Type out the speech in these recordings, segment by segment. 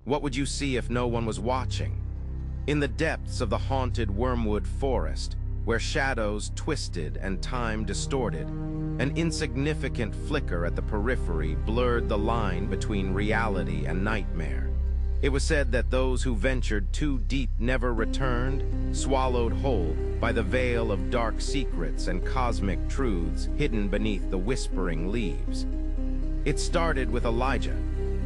What would you see if no one was watching? In the depths of the haunted wormwood forest, where shadows twisted and time distorted, an insignificant flicker at the periphery blurred the line between reality and nightmare. It was said that those who ventured too deep never returned, swallowed whole by the veil of dark secrets and cosmic truths hidden beneath the whispering leaves. It started with Elijah,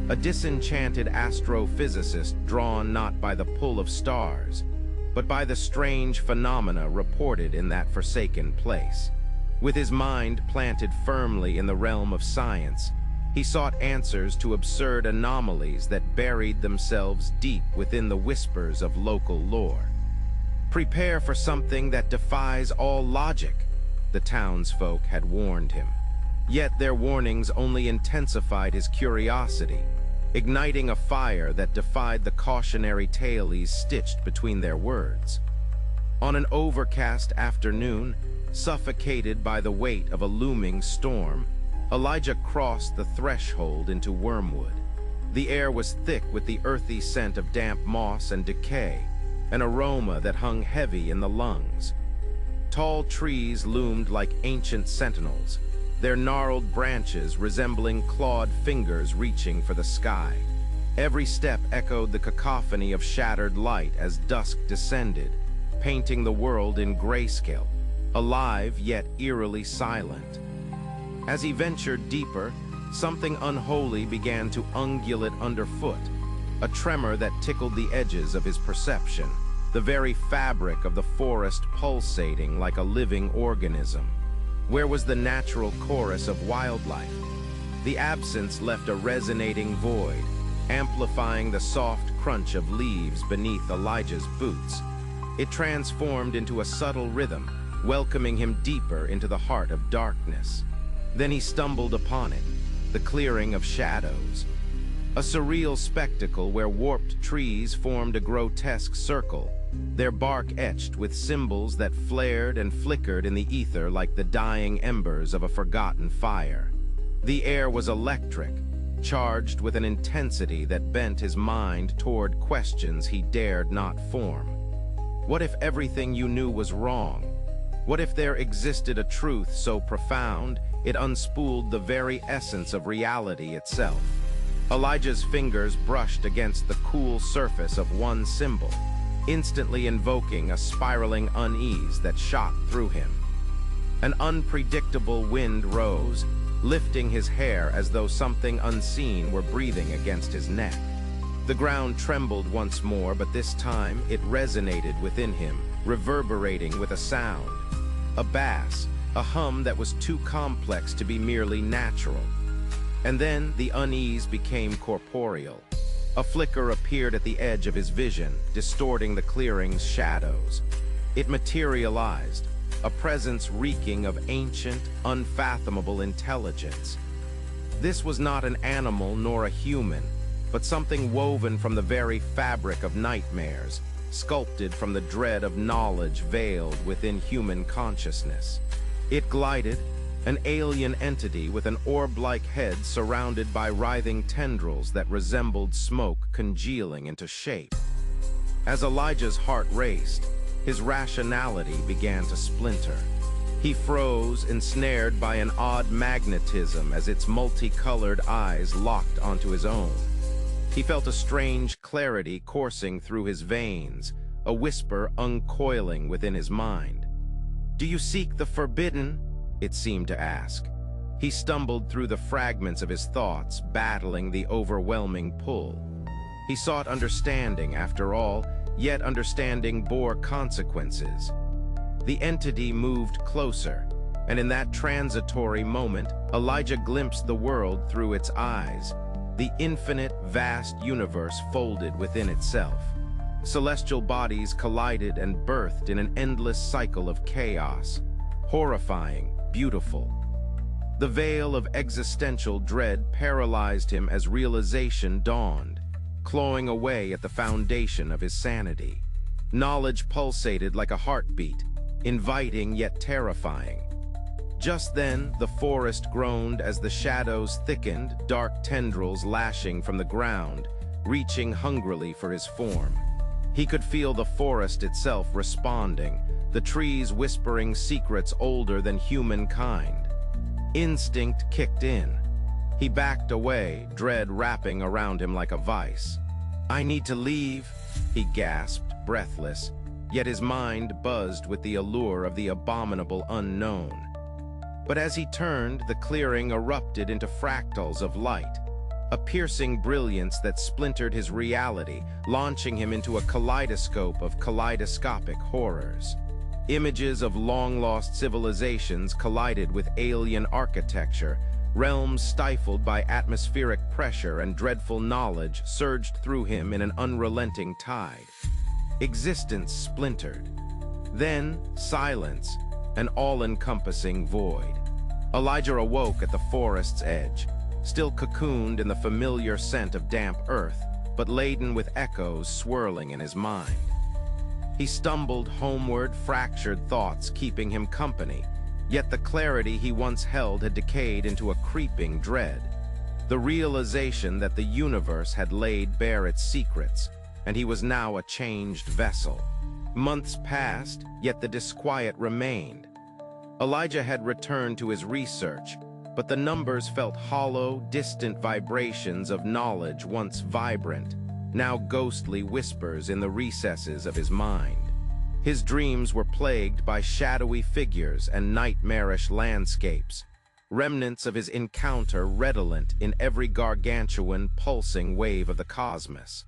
a disenchanted astrophysicist drawn not by the pull of stars, but by the strange phenomena reported in that forsaken place. With his mind planted firmly in the realm of science, he sought answers to absurd anomalies that buried themselves deep within the whispers of local lore. Prepare for something that defies all logic, the townsfolk had warned him. Yet their warnings only intensified his curiosity, igniting a fire that defied the cautionary tale he's stitched between their words. On an overcast afternoon, suffocated by the weight of a looming storm, Elijah crossed the threshold into Wormwood. The air was thick with the earthy scent of damp moss and decay, an aroma that hung heavy in the lungs. Tall trees loomed like ancient sentinels, their gnarled branches resembling clawed fingers reaching for the sky. Every step echoed the cacophony of shattered light as dusk descended, painting the world in grayscale, alive yet eerily silent. As he ventured deeper, something unholy began to ungulate underfoot, a tremor that tickled the edges of his perception, the very fabric of the forest pulsating like a living organism. Where was the natural chorus of wildlife? The absence left a resonating void, amplifying the soft crunch of leaves beneath Elijah's boots. It transformed into a subtle rhythm, welcoming him deeper into the heart of darkness. Then he stumbled upon it, the clearing of shadows. A surreal spectacle where warped trees formed a grotesque circle, their bark etched with symbols that flared and flickered in the ether like the dying embers of a forgotten fire. The air was electric, charged with an intensity that bent his mind toward questions he dared not form. What if everything you knew was wrong? What if there existed a truth so profound it unspooled the very essence of reality itself? Elijah's fingers brushed against the cool surface of one symbol, instantly invoking a spiraling unease that shot through him. An unpredictable wind rose, lifting his hair as though something unseen were breathing against his neck. The ground trembled once more, but this time it resonated within him, reverberating with a sound. A bass, a hum that was too complex to be merely natural. And then the unease became corporeal. A flicker appeared at the edge of his vision, distorting the clearing's shadows. It materialized, a presence reeking of ancient, unfathomable intelligence. This was not an animal nor a human, but something woven from the very fabric of nightmares, sculpted from the dread of knowledge veiled within human consciousness. It glided, an alien entity with an orb-like head surrounded by writhing tendrils that resembled smoke congealing into shape. As Elijah's heart raced, his rationality began to splinter. He froze, ensnared by an odd magnetism as its multicolored eyes locked onto his own. He felt a strange clarity coursing through his veins, a whisper uncoiling within his mind. "Do you seek the forbidden?" it seemed to ask. He stumbled through the fragments of his thoughts, battling the overwhelming pull. He sought understanding, after all, yet understanding bore consequences. The entity moved closer, and in that transitory moment, Elijah glimpsed the world through its eyes. The infinite, vast universe folded within itself. Celestial bodies collided and birthed in an endless cycle of chaos, horrifying, beautiful. The veil of existential dread paralyzed him as realization dawned, clawing away at the foundation of his sanity. Knowledge pulsated like a heartbeat, inviting yet terrifying. Just then, the forest groaned as the shadows thickened, dark tendrils lashing from the ground, reaching hungrily for his form. He could feel the forest itself responding, the trees whispering secrets older than humankind. Instinct kicked in. He backed away, dread wrapping around him like a vice. "I need to leave," he gasped, breathless, yet his mind buzzed with the allure of the abominable unknown. But as he turned, the clearing erupted into fractals of light, a piercing brilliance that splintered his reality, launching him into a kaleidoscope of kaleidoscopic horrors. Images of long-lost civilizations collided with alien architecture, realms stifled by atmospheric pressure and dreadful knowledge surged through him in an unrelenting tide. Existence splintered. Then, silence, an all-encompassing void. Elijah awoke at the forest's edge, still cocooned in the familiar scent of damp earth, but laden with echoes swirling in his mind. He stumbled homeward, fractured thoughts keeping him company, yet the clarity he once held had decayed into a creeping dread. The realization that the universe had laid bare its secrets, and he was now a changed vessel. Months passed, yet the disquiet remained. Elijah had returned to his research, but the numbers felt hollow, distant vibrations of knowledge once vibrant, now ghostly whispers in the recesses of his mind. His dreams were plagued by shadowy figures and nightmarish landscapes, remnants of his encounter redolent in every gargantuan, pulsing wave of the cosmos.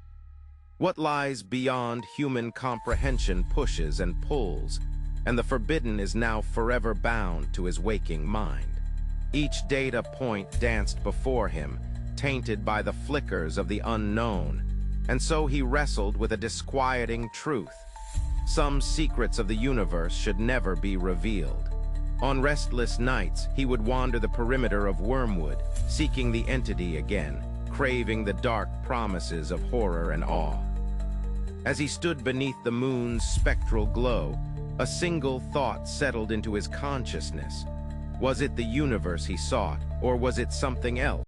What lies beyond human comprehension pushes and pulls, and the forbidden is now forever bound to his waking mind. Each data point danced before him, tainted by the flickers of the unknown, and so he wrestled with a disquieting truth. Some secrets of the universe should never be revealed. On restless nights, he would wander the perimeter of Wormwood, seeking the entity again, craving the dark promises of horror and awe. As he stood beneath the moon's spectral glow, a single thought settled into his consciousness. Was it the universe he sought, or was it something else?